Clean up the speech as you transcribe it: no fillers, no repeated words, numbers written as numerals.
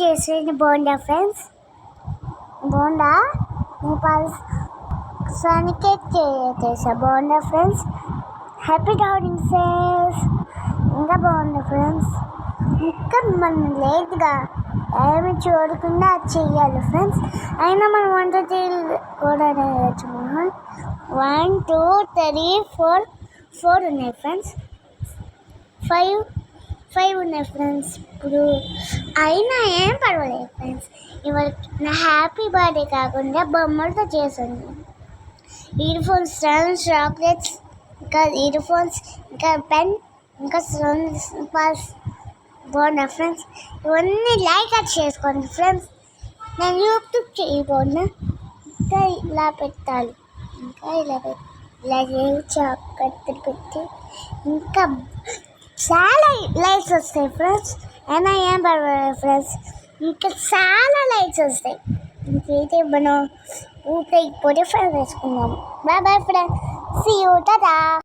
చేసేది బోండా ఫ్రెండ్స్. బోండా నేపాల్ సనికే చేసా bonda friends. Happy doubting says ఇంకా బాగుంది ఫ్రెండ్స్. ఇంకా మనం లేట్గా ఏమి చూడకుండా చెయ్యాలి ఫ్రెండ్స్. అయినా మనం వంట కూడా చేయవచ్చు. 1 2 3 4 ఉన్నాయి ఫ్రెండ్స్. 5 ఉన్నాయి ఫ్రెండ్స్. ఇప్పుడు అయినా ఏం పర్వాలేదు ఫ్రెండ్స్. ఇవాళ నా హ్యాపీ బర్త్డే కాకుండా బొమ్మలతో చేసాను. ఇయర్ ఫోన్స్, చాక్లెట్స్, ఇంకా ఇయర్ ఫోన్స్, ఇంకా పెన్, ఇంకా పాస్ బాగున్నా ఫ్రెండ్స్. ఇవన్నీ లైక్ చేసుకోండి ఫ్రెండ్స్. నేను యూట్యూబ్ చేయబోన్నా. ఇంకా ఇలా పెట్టాలి, ఇంకా ఇలా చాక్లెట్ పెట్టి ఇంకా చాలా లైట్స్ వస్తాయి ఫ్రెండ్స్. అయినా ఏం పర్వాలేదు ఫ్రెండ్స్. ఇంకా చాలా లైట్స్ వస్తాయి. ఇంకైతే మనం ఊపిపోతే ఫ్రెండ్స్ వేసుకున్నాము. Bye bye friends. See you, Tata.